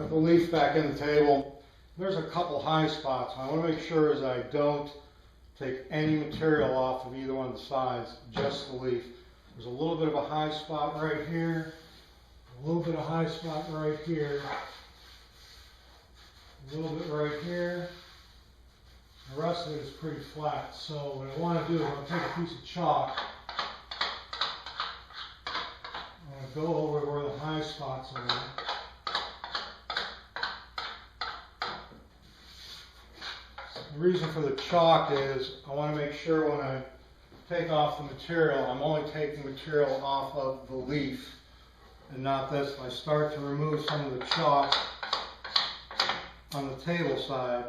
put the leaf back in the table. There's a couple high spots. I want to make sure as I don't take any material off of either one of the sides, just the leaf. There's a little bit of a high spot right here, a little bit of high spot right here, a little bit right here. The rest of it is pretty flat. So what I want to do is I'll take a piece of chalk. I'm going to go over where the high spots are. The reason for the chalk is I want to make sure when I take off the material, I'm only taking material off of the leaf and not this. If I start to remove some of the chalk on the table side,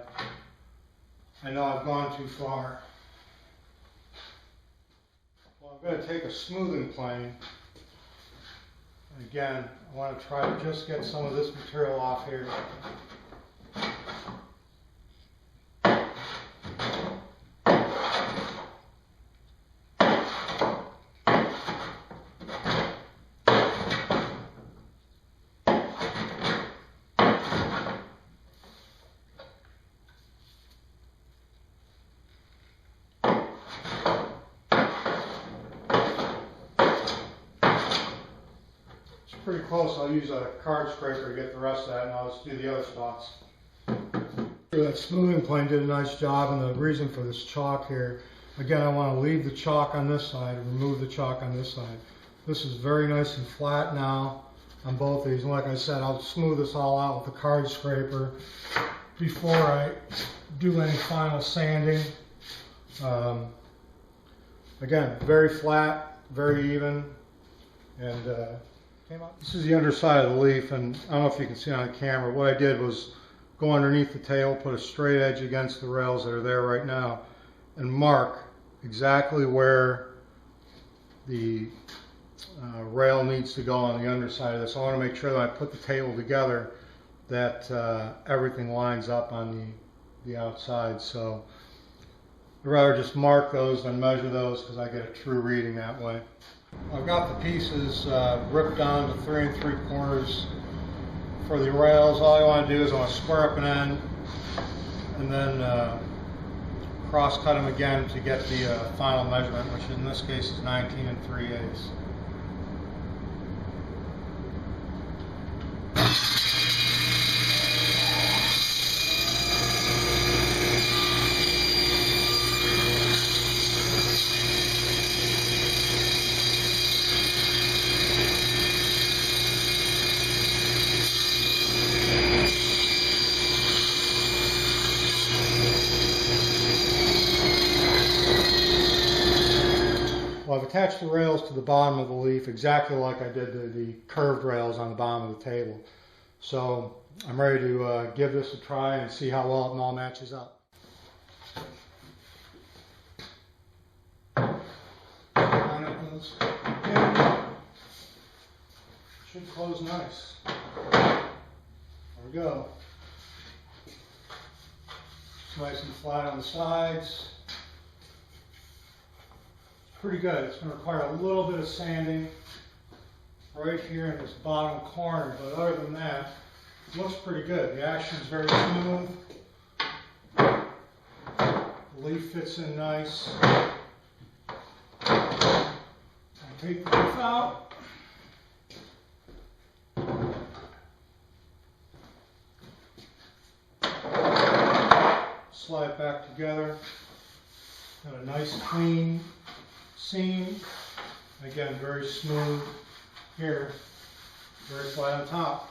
I know I've gone too far. Well, I'm going to take a smoothing plane. Again, I want to try to just get some of this material off here. Pretty close. I'll use a card scraper to get the rest of that, and I'll just do the other spots. That smoothing plane did a nice job, and the reason for this chalk here, again, I want to leave the chalk on this side and remove the chalk on this side. This is very nice and flat now on both of these, and like I said, I'll smooth this all out with a card scraper before I do any final sanding. Again, very flat, very even, and this is the underside of the leaf, and I don't know if you can see on the camera. What I did was go underneath the tail, put a straight edge against the rails that are there right now, and mark exactly where the rail needs to go on the underside of this. I want to make sure that I put the table together, that everything lines up on the outside. So I'd rather just mark those than measure those, because I get a true reading that way. I've got the pieces ripped down to 3 3/4 for the rails. All I want to do is I want to square up an end and then cross cut them again to get the final measurement, which in this case is 19 3/8. Well, I've attached the rails to the bottom of the leaf exactly like I did the curved rails on the bottom of the table. So I'm ready to give this a try and see how well it all matches up. Should close nice. There we go. It's nice and flat on the sides. Pretty good. It's going to require a little bit of sanding right here in this bottom corner, but other than that, it looks pretty good. The action is very smooth. The leaf fits in nice. I'll take the leaf out. Slide back together. Got a nice clean seam. Again, very smooth here, very flat on top.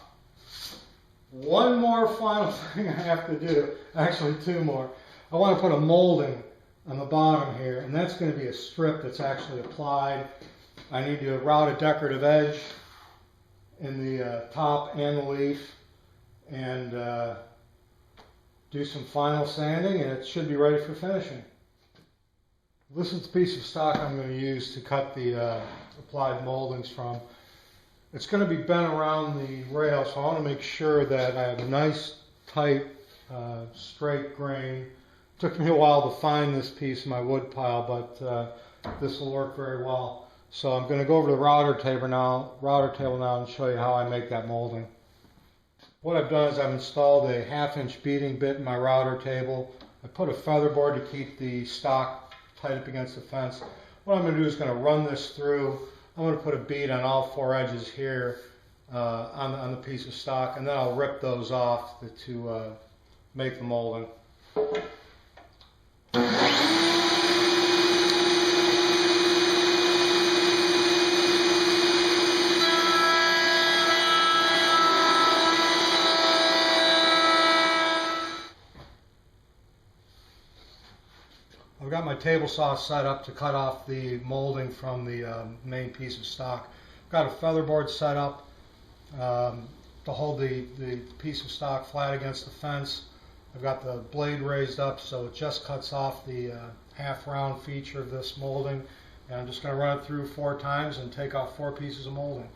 One more final thing I have to do, actually two more. I want to put a molding on the bottom here, and that's going to be a strip that's actually applied. I need to route a decorative edge in the top and the leaf, and do some final sanding, and it should be ready for finishing. This is the piece of stock I'm going to use to cut the applied moldings from. It's going to be bent around the rail, so I want to make sure that I have a nice, tight, straight grain. It took me a while to find this piece in my wood pile, but this will work very well. So I'm going to go over to the router table now and show you how I make that molding. what I've done is I've installed a 1/2-inch beating bit in my router table. I put a feather board to keep the stock tight up against the fence. What I'm going to do is going to run this through. I'm going to put a bead on all 4 edges here on the piece of stock, and then I'll rip those off to make the molding. I've got my table saw set up to cut off the molding from the main piece of stock. I've got a feather board set up to hold the piece of stock flat against the fence. I've got the blade raised up so it just cuts off the half round feature of this molding. And I'm just going to run it through 4 times and take off 4 pieces of molding.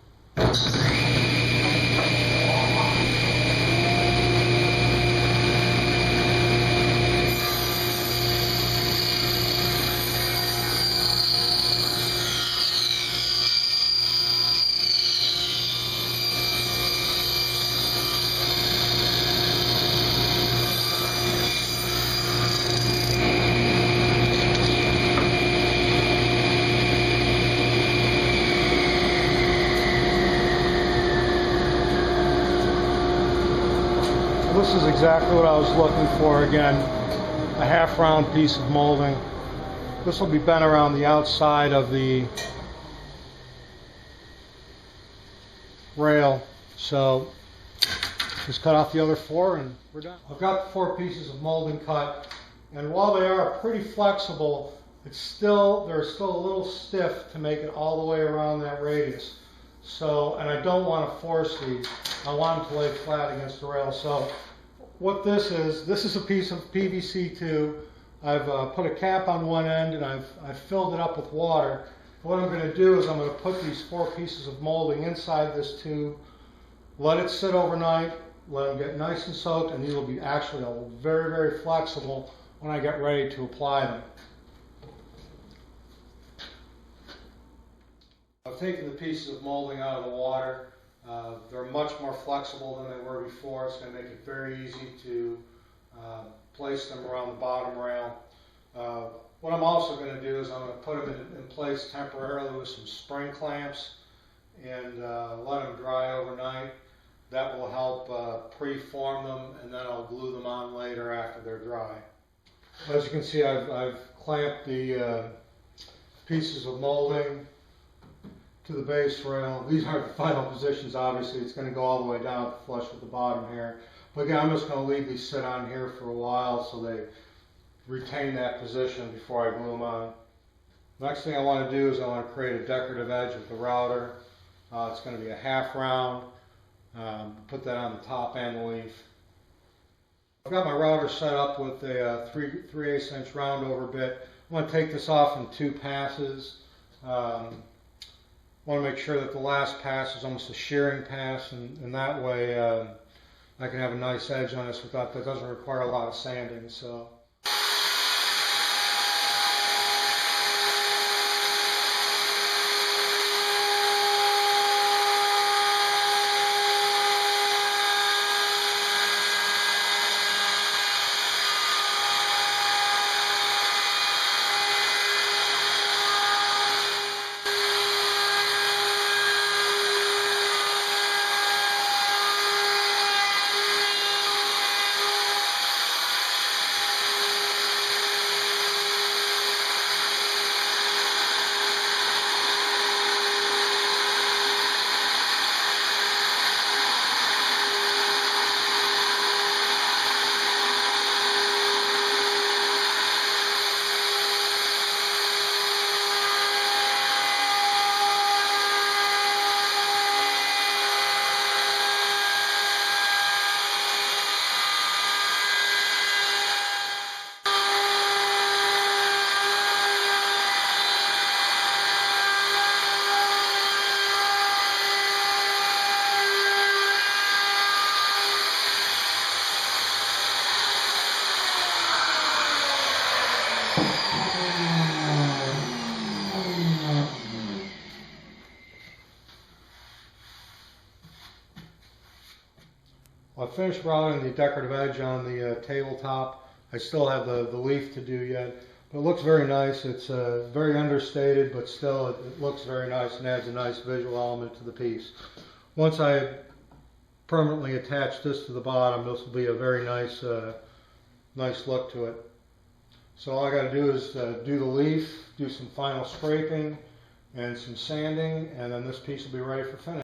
This is exactly what I was looking for. Again, a half round piece of molding. This will be bent around the outside of the rail. So just cut off the other 4 and we're done. I've got 4 pieces of molding cut, and while they are pretty flexible, they're still a little stiff to make it all the way around that radius. So, and I don't want to force these. I want them to lay flat against the rail. So what this is a piece of PVC tube. I've put a cap on one end and I've filled it up with water. What I'm going to do is I'm going to put these 4 pieces of molding inside this tube, let it sit overnight, let them get nice and soaked, and these will be actually very, very flexible when I get ready to apply them. I've taken the pieces of molding out of the water. They're much more flexible than they were before. It's going to make it very easy to place them around the bottom rail. What I'm also going to do is I'm going to put them in place temporarily with some spring clamps and let them dry overnight. That will help pre-form them, and then I'll glue them on later after they're dry. As you can see, I've clamped the pieces of molding to the base rail. These aren't the final positions, obviously. It's going to go all the way down flush with the bottom here. But again, I'm just going to leave these sit on here for a while so they retain that position before I glue them on. Next thing I want to do is I want to create a decorative edge with the router. It's going to be a half round. Put that on the top and the leaf. I've got my router set up with a 3/8 inch round over bit. I'm going to take this off in 2 passes. I want to make sure that the last pass is almost a shearing pass, and that way I can have a nice edge on this that doesn't require a lot of sanding. So. I finished routing the decorative edge on the tabletop. I still have the leaf to do yet. But it looks very nice. It's very understated, but still it looks very nice and adds a nice visual element to the piece. Once I permanently attach this to the bottom, this will be a very nice nice look to it. So all I got to do is do the leaf, do some final scraping and some sanding, and then this piece will be ready for finish.